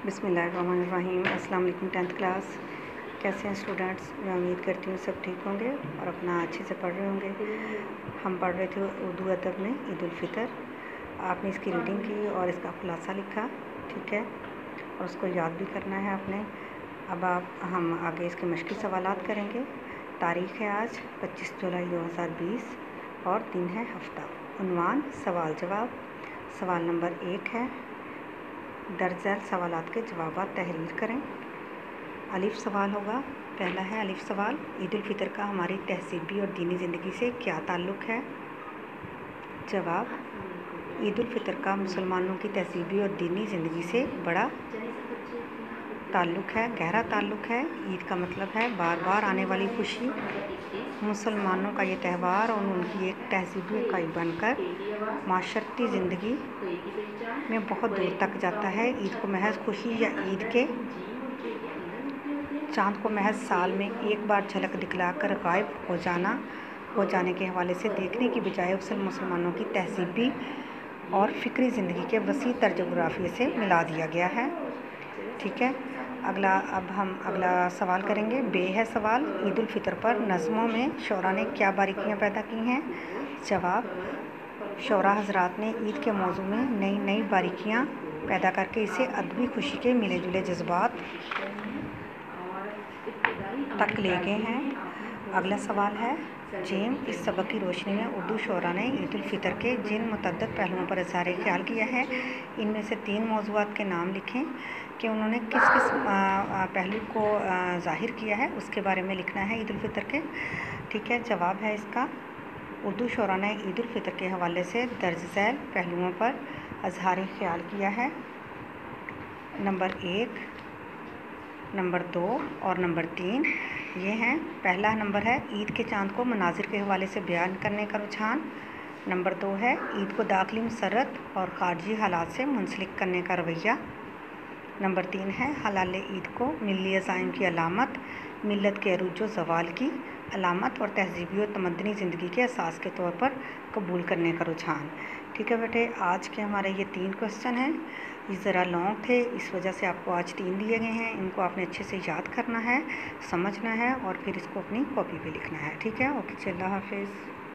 बिस्मिल्लाहिर्रहमानिर्रहीम। अस्सलाम वालेकुम। 10th क्लास कैसे हैं स्टूडेंट्स? मैं उम्मीद करती हूँ सब ठीक होंगे और अपना अच्छे से पढ़ रहे होंगे। हम पढ़ रहे थे उर्दू अदब में ईद उल फितर। आपने इसकी रीडिंग की और इसका खुलासा लिखा, ठीक है, और उसको याद भी करना है आपने। अब हम आगे इसके मश्की सवालात करेंगे। तारीख़ है आज 25 जुलाई 2020 और दिन है हफ्ता। उन्वान सवाल जवाब। सवाल नंबर 1 है, दर्ज झैल सवालात के जवाब तहरीर करें। अलिफ सवाल होगा। पहला है अलिफ सवाल, ईद उल फितर का हमारी तहसीबी और दीनी ज़िंदगी से क्या ताल्लुक़ है? जवाब, ईद उल फितर का मुसलमानों की तहसीबी और दीनी ज़िंदगी से बड़ा ताल्लुक़ है, गहरा ताल्लुक़ है। ईद का मतलब है बार बार आने वाली खुशी। मुसलमानों का ये त्यौहार और उनकी एक तहसीबी इकाई बनकर माशरती ज़िंदगी में बहुत दूर तक जाता है। ईद को महज खुशी या ईद के चाँद को महज साल में एक बार झलक दिखलाकर गायब हो जाने के हवाले से देखने की बजाय उसे मुसलमानों की तहसीबी और फ़िक्री ज़िंदगी के वसी तर्ज जुग़राफ़िये से मिला दिया गया है, ठीक है। अब हम अगला सवाल करेंगे। बे है सवाल, ईद उल फितर पर नज़्मों में शोरा ने क्या बारीकियाँ पैदा की हैं? जवाब, शोरा हज़रात ने ईद के मौजू में नई नई बारीकियाँ पैदा करके इसे अदबी खुशी के मिले जुले जज्बात तक ले गए हैं। अगला सवाल है जेम, इस सबक की रोशनी में उर्दू शोरा ने ईद उल फितर के जिन मुतअद्दिद पहलुओं पर इज़हार ख्याल किया है, इनमें से 3 मौज़ूआत के नाम लिखें कि उन्होंने किस किस पहलू को ज़ाहिर किया है, उसके बारे में लिखना है ईद उल फितर के, ठीक है। जवाब है इसका, उर्दू शोरा ने ईद उल फितर के हवाले से दर्ज झैल पहलुओं पर इज़हार ख्याल किया है। नंबर 1, नंबर 2 और नंबर 3 ये हैं। पहला नंबर है ईद के चाँद को मनाजिर के हवाले से बयान करने का रुझान। नंबर 2 है ईद को दाखिली मसरत और ख़ारजी हालात से मुंसलिक करने का रवैया। नंबर 3 है हलाल ईद को मिली अज़ाइम की अलामत, मिलत के अरूज व ज़वाल की अलामत और तहज़ीबी और तमद्दनी ज़िंदगी के असास के तौर पर कबूल करने का रुझान, ठीक है बेटे। आज के हमारे ये 3 क्वेश्चन हैं। ये ज़रा लॉन्ग थे, इस वजह से आपको आज 3 दिए गए हैं। इनको आपने अच्छे से याद करना है, समझना है और फिर इसको अपनी कॉपी पे लिखना है, ठीक है। ओके, अल्लाह हाफ़िज़।